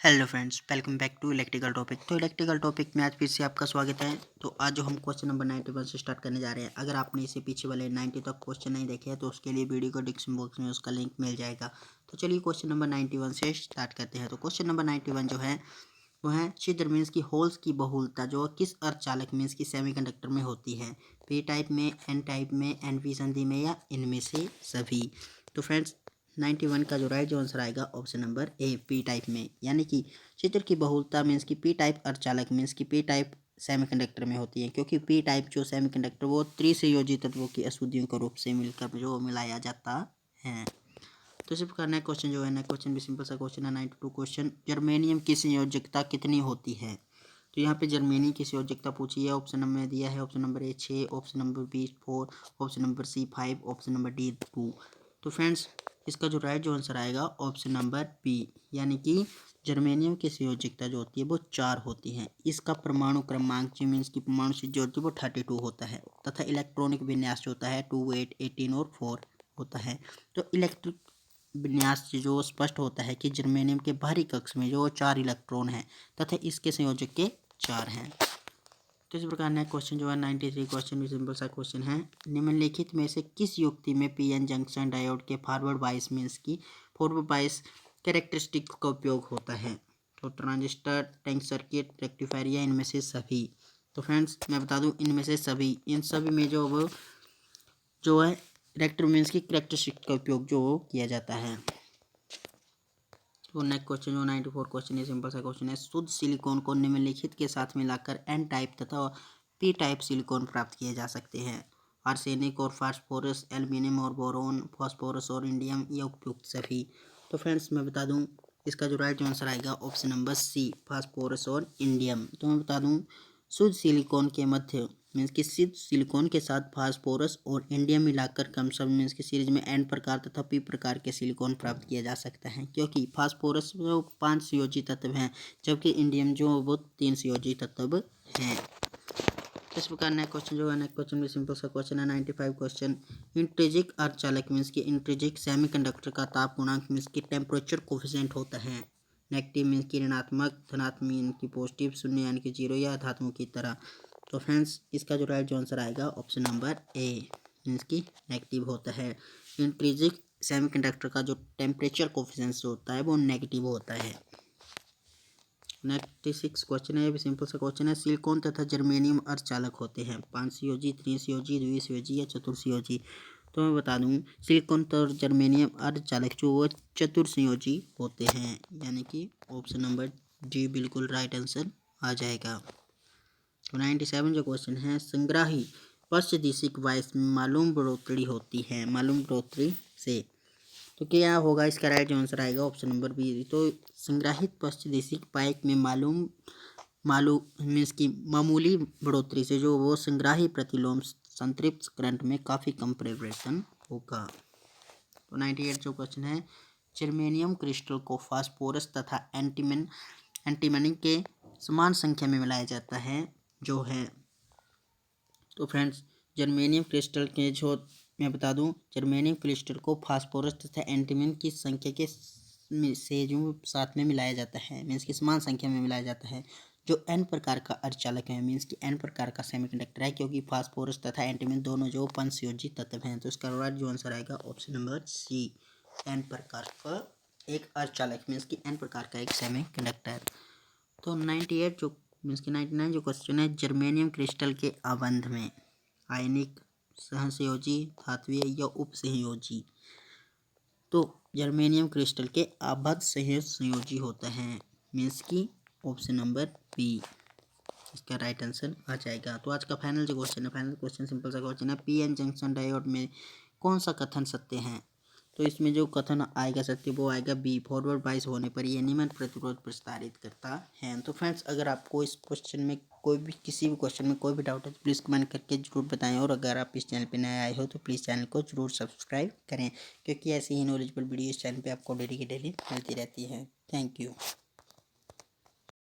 Hello friends, welcome back to electrical topic. तो electrical topic में आज फिर से आपका स्वागत है। तो आज जो हम क्वेश्चन नंबर 91 से स्टार्ट करने जा रहे हैं। अगर आपने इसे पीछे वाले 90 तक क्वेश्चन नहीं देखे हैं तो उसके लिए वीडियो को डिस्क्रिप्शन बॉक्स में उसका लिंक मिल जाएगा। तो चलिए क्वेश्चन नंबर 91 से स्टार्ट करते हैं। तो क्वेश्चन नंबर 91 जो है वो है छिद्र मीन्स की होल्स की बहुलता जो किस अर्धचालक मीन्स की सेमीकंडक्टर में होती है। पी टाइप में, एन टाइप में, एनपी संधि में या इनमें से सभी। तो फ्रेंड्स 91 का जो राइट आंसर आएगा ऑप्शन नंबर ए, पी टाइप में। यानी कि चित्र की बहुलता मीन्स की पी टाइप अर्धचालक मीन्स की पी टाइप सेमीकंडक्टर में होती है, क्योंकि पी टाइप जो सेमीकंडक्टर वो त्रिसंयोजी तत्वों की अशुद्धियों के रूप से मिलकर जो मिलाया जाता है। तो इसी प्रकार नेक्स्ट क्वेश्चन जो है, नेक्स्ट क्वेश्चन भी सिंपल सा क्वेश्चन है। 92 क्वेश्चन, जर्मेनियम की संयोजकता कितनी होती है। तो यहाँ पे जर्मेनियम की संयोजकता पूछी है। ऑप्शन नंबर में दिया है option number A 6, option number B 4, option number C 5, option number D 2। तो फ्रेंड्स इसका जो राइट जो आंसर आएगा ऑप्शन नंबर बी, यानी कि जर्मेनियम की संयोजकता जो होती है वो 4 होती है। इसका परमाणु क्रमांक जो मीन्स की परमाणु संख्या जो होती है वो 32 होता है तथा इलेक्ट्रॉनिक विन्यास जो होता है 2, 8, 18 और 4 होता है। तो इलेक्ट्रिक विन्यास से जो स्पष्ट होता है कि जर्मेनियम के बाहरी कक्ष में जो 4 इलेक्ट्रॉन हैं तथा इसके संयोजक के 4 हैं। तो इस प्रकार नेक्स्ट क्वेश्चन जो है 93 क्वेश्चन भी सिंपल सा क्वेश्चन है। निम्नलिखित में से किस युक्ति में पीएन जंक्शन डायोड के फॉरवर्ड बायस मीन्स की फॉरवर्ड बायस कैरेक्टरिस्टिक का उपयोग होता है। तो ट्रांजिस्टर, टैंक सर्किट, रेक्टिफायर या इनमें से सभी। तो फ्रेंड्स मैं बता दूं इनमें से सभी, इन सभी में जो है इलेक्ट्रो मीन्स की कैरेक्टरिस्टिक का उपयोग जो किया जाता है। तो नेक्स्ट क्वेश्चन जो 94 क्वेश्चन है, सिंपल सा क्वेश्चन है। शुद्ध सिलिकॉन को निम्नलिखित के साथ मिलाकर एन टाइप तथा पी टाइप सिलिकॉन प्राप्त किए जा सकते हैं। आर्सेनिक और फास्फोरस, एल्यूमिनियम और बोरोन, फास्फोरस और इंडियम या उपयुक्त सभी। तो फ्रेंड्स मैं बता दूं इसका जो राइट आंसर आएगा ऑप्शन नंबर सी, फास्फोरस और इंडियम। तो मैं बता दूं शुद्ध सिलिकॉन के मध्य मीन्स कि शुद्ध सिलिकॉन के साथ फास्फोरस और इंडियम मिलाकर कम सब मीन्स की सीरीज में एन प्रकार तथा पी प्रकार के सिलिकॉन प्राप्त किया जा सकता है, क्योंकि फास्फोरस में 5 संयोजी तत्व हैं जबकि इंडियम जो वो 3 संयोजी तत्व हैं। इस प्रकार नेक्स्ट क्वेश्चन जो है, नेक्स्ट क्वेश्चन भी सिंपल सा क्वेश्चन है। 95 क्वेश्चन, इंट्रिंसिक अर्धचालक मीन्स की इंट्रिंसिक सेमीकंडक्टर का ताप गुणांक मीन्स की टेम्परेचर कोफिशिएंट होता है। नेगेटिव मीन्स की ऋणात्मक, धनात्मक मीन्स की पॉजिटिव, शून्य यानी कि 0 या धातुओं की तरह। तो फ्रेंड्स इसका जो राइट आंसर आएगा ऑप्शन नंबर ए मीन्स की नेगेटिव होता है। इंट्रिंसिक सेमीकंडक्टर का जो टेम्परेचर कोफिशिएंट होता है वो नेगेटिव होता है। 96 क्वेश्चन है, ये भी सिंपल सा क्वेश्चन है। सिलिकॉन तथा जर्मेनियम अर्धचालक होते हैं 5 संयोजी, 3 संयोजी, 2 संयोजी या चतुर्संयोजी। तो मैं बता दूं सिलिकॉन और जर्मेनियम अर्धचालक जो वो चतुर्संयोजी होते हैं, यानी कि ऑप्शन नंबर डी बिल्कुल राइट आंसर आ जाएगा। तो 97 जो क्वेश्चन है, संग्राही पश्चदिशिक वायस में मालूम बढ़ोतरी होती है, मालूम बढ़ोतरी से। तो क्या होगा इसका राइट आंसर आएगा ऑप्शन नंबर बी। तो संग्राहित पश्चदिशिक पाइप में मालूम मीन्स की मामूली बढ़ोतरी से जो वो संग्राही प्रतिलोम संतृप्त करंट में काफ़ी कम परिवर्तन होगा। तो 98 जो क्वेश्चन है, जर्मेनियम क्रिस्टल को फास्फोरस तथा एंटीमनी के समान संख्या में मिलाया जाता है जो है। तो फ्रेंड्स जर्मेनियम क्रिस्टल के जो मैं बता दूं जर्मेनियम क्रिस्टल को फास्फोरस तथा एंटीमनी की संख्या के से जो साथ में मिलाया जाता है मीन्स की समान संख्या में मिलाया जाता है, जो एन प्रकार का अर्धचालक है मीन्स की एन प्रकार का सेमीकंडक्टर है, क्योंकि फास्फोरस तथा एंटीमनी दोनों जो पंचसंयोजी तत्व हैं। तो इसका राइट जो आंसर आएगा ऑप्शन नंबर सी, एन प्रकार का एक अर्धचालक मीन्स की एन प्रकार का एक सेमीकंडक्टर। तो 98 जो मीन्स की 99 जो क्वेश्चन है, जर्मेनियम क्रिस्टल के आबंध में आयनिक, सहसंयोजी, धात्वीय या उपसंयोजी। तो जर्मेनियम क्रिस्टल के आबद्ध सहसंयोजी होता है मीन्स की ऑप्शन नंबर बी, इसका राइट आंसर आ जाएगा। तो आज का फाइनल जो क्वेश्चन है, फाइनल क्वेश्चन सिंपल सा क्वेश्चन है, पीएन जंक्शन डायोड में कौन सा कथन सत्य है। तो इसमें जो कथन आएगा सत्य वो आएगा बी, फॉरवर्ड बायस होने पर यह निम्न प्रतिरोध प्रसारित करता है। तो फ्रेंड्स अगर आपको इस क्वेश्चन में कोई भी किसी भी क्वेश्चन में कोई भी डाउट है तो प्लीज़ कमेंट करके जरूर बताएं, और अगर आप इस चैनल पर नए आए हो तो प्लीज़ चैनल को जरूर सब्सक्राइब करें, क्योंकि ऐसी ही नॉलेजेबल वीडियो इस चैनल पर आपको डेली की डेली मिलती रहती है। Thank you.